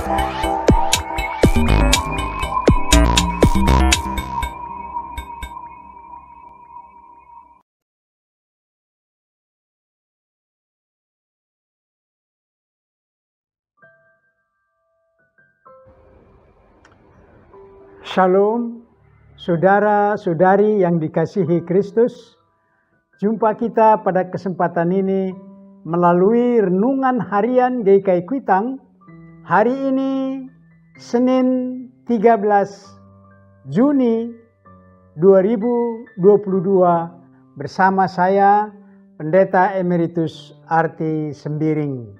Shalom, saudara-saudari yang dikasihi Kristus. Jumpa kita pada kesempatan ini melalui renungan harian GKI Kuitang. Hari ini Senin 13 Juni 2022 bersama saya Pendeta Emeritus Arti Sembiring.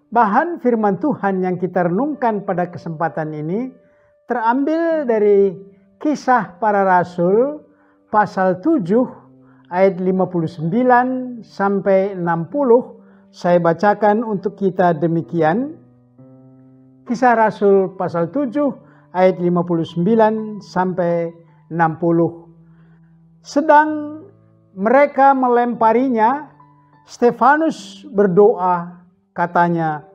Bahan firman Tuhan yang kita renungkan pada kesempatan ini terambil dari Kisah Para Rasul pasal 7 ayat 59 sampai 60. Saya bacakan untuk kita demikian. Kisah Rasul pasal 7 ayat 59 sampai 60. Sedang mereka melemparinya, Stefanus berdoa, katanya,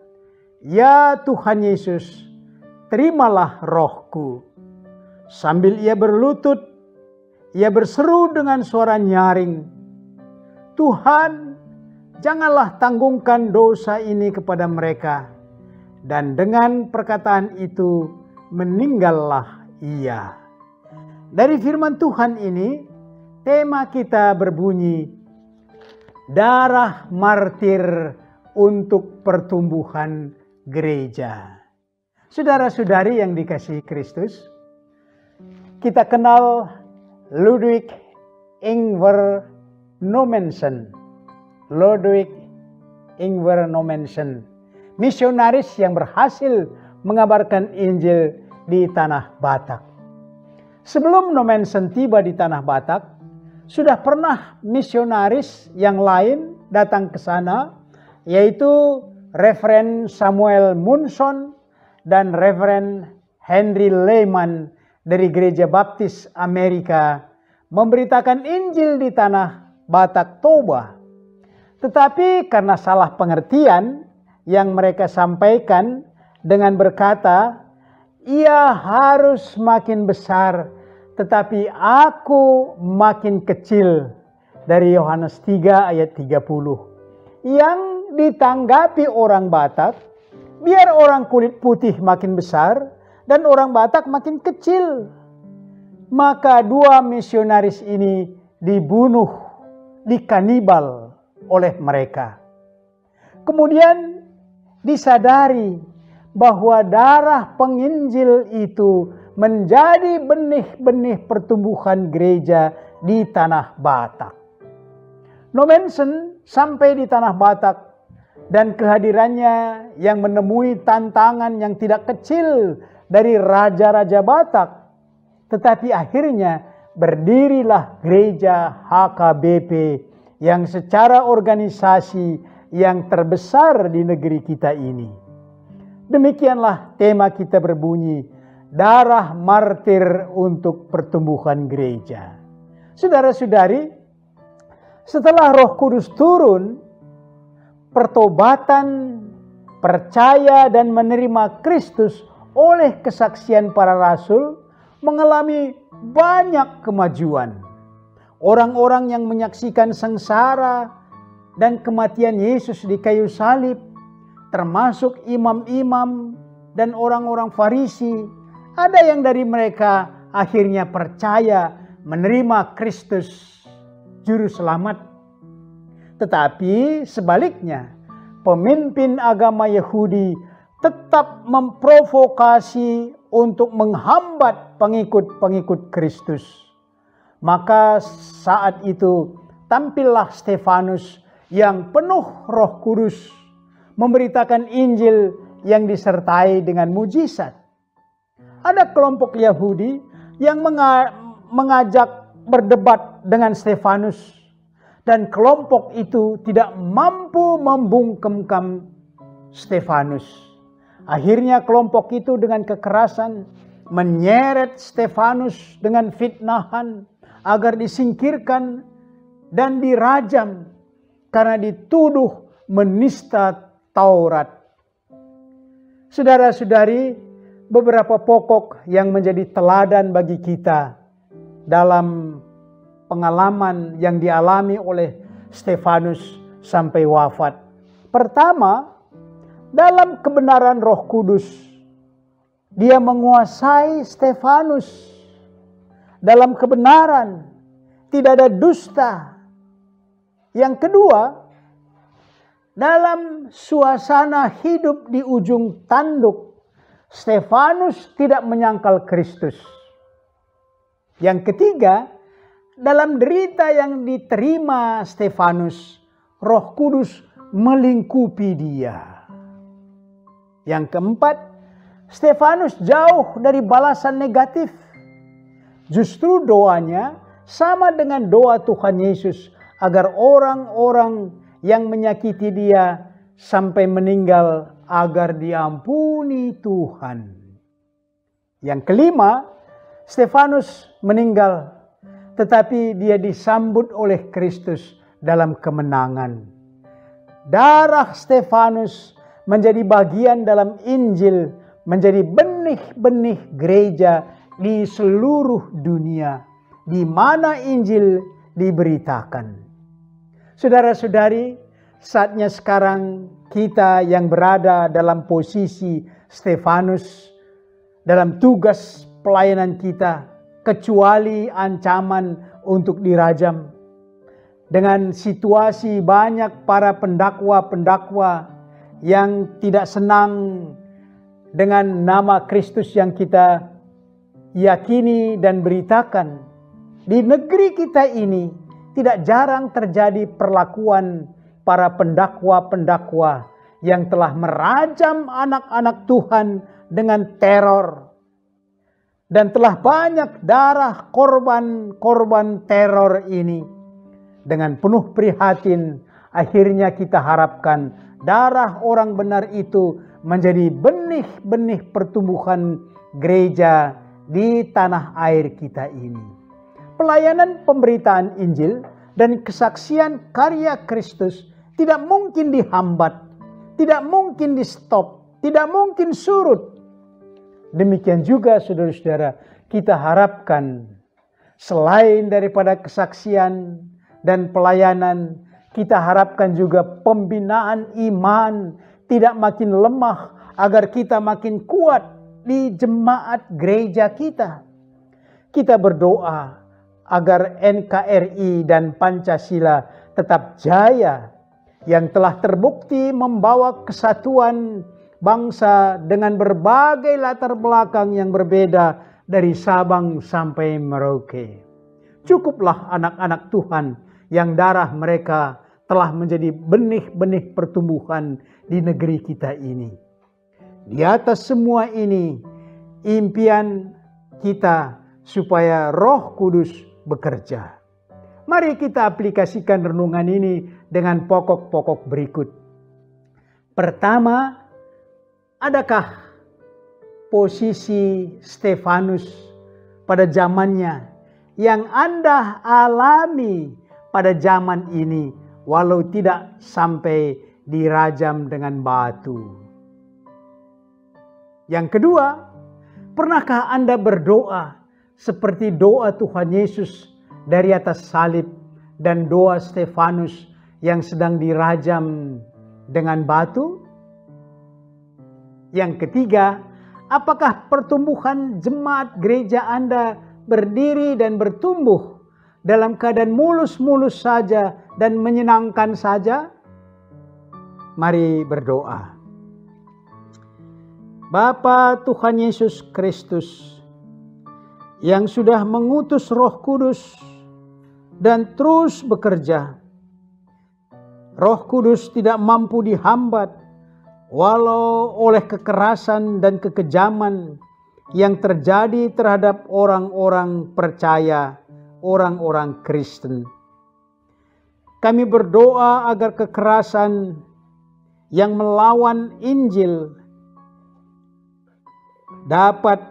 "Ya Tuhan Yesus, terimalah rohku." Sambil ia berlutut, ia berseru dengan suara nyaring, "Tuhan, janganlah tanggungkan dosa ini kepada mereka." Dan dengan perkataan itu meninggallah ia. Dari firman Tuhan ini, tema kita berbunyi, darah martir untuk pertumbuhan gereja. Saudara-saudari yang dikasihi Kristus, kita kenal Ludwig Ingvar Nommensen. Ludwig Ingvar Nommensen, misionaris yang berhasil mengabarkan Injil di tanah Batak. Sebelum Nommensen tiba di tanah Batak, sudah pernah misionaris yang lain datang ke sana, yaitu Reverend Samuel Munson dan Reverend Henry Lehman dari Gereja Baptis Amerika memberitakan Injil di tanah Batak Toba. Tetapi karena salah pengertian yang mereka sampaikan dengan berkata, "Ia harus makin besar, tetapi aku makin kecil." Dari Yohanes 3 ayat 30. Yang ditanggapi orang Batak, biar orang kulit putih makin besar dan orang Batak makin kecil. Maka dua misionaris ini dibunuh, dikanibal oleh mereka. Kemudian disadari bahwa darah penginjil itu menjadi benih-benih pertumbuhan gereja di tanah Batak. Nommensen sampai di tanah Batak dan kehadirannya yang menemui tantangan yang tidak kecil dari raja-raja Batak. Tetapi akhirnya berdirilah gereja HKBP yang secara organisasi yang terbesar di negeri kita ini. Demikianlah tema kita berbunyi, darah martir untuk pertumbuhan gereja. Saudara-saudari, setelah Roh Kudus turun, pertobatan, percaya dan menerima Kristus oleh kesaksian para rasul mengalami banyak kemajuan. Orang-orang yang menyaksikan sengsara dan kematian Yesus di kayu salib, termasuk imam-imam dan orang-orang Farisi, ada yang dari mereka akhirnya percaya menerima Kristus Juru Selamat. Tetapi sebaliknya, pemimpin agama Yahudi tetap memprovokasi untuk menghambat pengikut-pengikut Kristus. Maka saat itu tampillah Stefanus yang penuh Roh Kudus, memberitakan Injil yang disertai dengan mujizat. Ada kelompok Yahudi yang mengajak berdebat dengan Stefanus, dan kelompok itu tidak mampu membungkam Stefanus. Akhirnya kelompok itu dengan kekerasan menyeret Stefanus dengan fitnahan agar disingkirkan dan dirajam karena dituduh menista Taurat. Saudara-saudari, beberapa pokok yang menjadi teladan bagi kita dalam pengalaman yang dialami oleh Stefanus sampai wafat. Pertama, dalam kebenaran Roh Kudus, dia menguasai Stefanus dalam kebenaran, tidak ada dusta. Yang kedua, dalam suasana hidup di ujung tanduk, Stefanus tidak menyangkal Kristus. Yang ketiga, dalam derita yang diterima Stefanus, Roh Kudus melingkupi dia. Yang keempat, Stefanus jauh dari balasan negatif. Justru doanya sama dengan doa Tuhan Yesus agar orang-orang yang menyakiti dia sampai meninggal agar diampuni Tuhan. Yang kelima, Stefanus meninggal, tetapi dia disambut oleh Kristus dalam kemenangan. Darah Stefanus menjadi bagian dalam Injil, menjadi benih-benih gereja di seluruh dunia, di mana Injil diberitakan. Saudara-saudari, saatnya sekarang kita yang berada dalam posisi Stefanus dalam tugas pelayanan kita, kecuali ancaman untuk dirajam. Dengan situasi banyak para pendakwa-pendakwa yang tidak senang dengan nama Kristus yang kita yakini dan beritakan. Di negeri kita ini tidak jarang terjadi perlakuan para pendakwa-pendakwa yang telah merajam anak-anak Tuhan dengan teror. Dan telah banyak darah korban-korban teror ini. Dengan penuh prihatin, akhirnya kita harapkan darah orang benar itu menjadi benih-benih pertumbuhan gereja di tanah air kita ini. Pelayanan pemberitaan Injil dan kesaksian karya Kristus tidak mungkin dihambat, tidak mungkin di stop, tidak mungkin surut. Demikian juga saudara-saudara, kita harapkan selain daripada kesaksian dan pelayanan, kita harapkan juga pembinaan iman tidak makin lemah agar kita makin kuat di jemaat gereja kita. Kita berdoa agar NKRI dan Pancasila tetap jaya, yang telah terbukti membawa kesatuan bangsa dengan berbagai latar belakang yang berbeda dari Sabang sampai Merauke. Cukuplah anak-anak Tuhan yang darah mereka telah menjadi benih-benih pertumbuhan di negeri kita ini. Di atas semua ini, impian kita supaya Roh Kudus bekerja. Mari kita aplikasikan renungan ini dengan pokok-pokok berikut. Pertama, adakah posisi Stefanus pada zamannya yang Anda alami pada zaman ini, walau tidak sampai dirajam dengan batu? Yang kedua, pernahkah Anda berdoa seperti doa Tuhan Yesus dari atas salib dan doa Stefanus yang sedang dirajam dengan batu? Yang ketiga, apakah pertumbuhan jemaat gereja Anda berdiri dan bertumbuh dalam keadaan mulus-mulus saja dan menyenangkan saja? Mari berdoa. Bapa Tuhan Yesus Kristus, yang sudah mengutus Roh Kudus dan terus bekerja. Roh Kudus tidak mampu dihambat walau oleh kekerasan dan kekejaman yang terjadi terhadap orang-orang percaya, orang-orang Kristen. Kami berdoa agar kekerasan yang melawan Injil dapat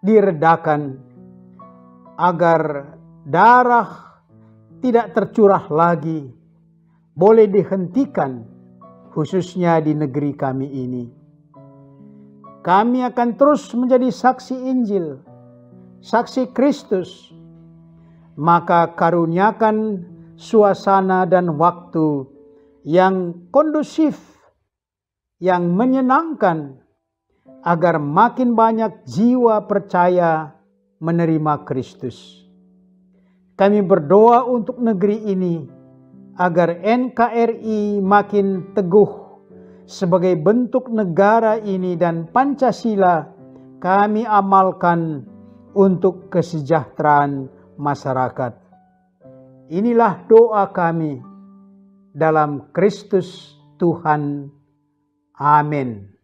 diredakan, agar darah tidak tercurah lagi, boleh dihentikan, khususnya di negeri kami ini. Kami akan terus menjadi saksi Injil, saksi Kristus. Maka karuniakan suasana dan waktu yang kondusif, yang menyenangkan, agar makin banyak jiwa percaya menerima Kristus. Kami berdoa untuk negeri ini, agar NKRI makin teguh sebagai bentuk negara ini, dan Pancasila kami amalkan untuk kesejahteraan masyarakat. Inilah doa kami dalam Kristus Tuhan. Amin.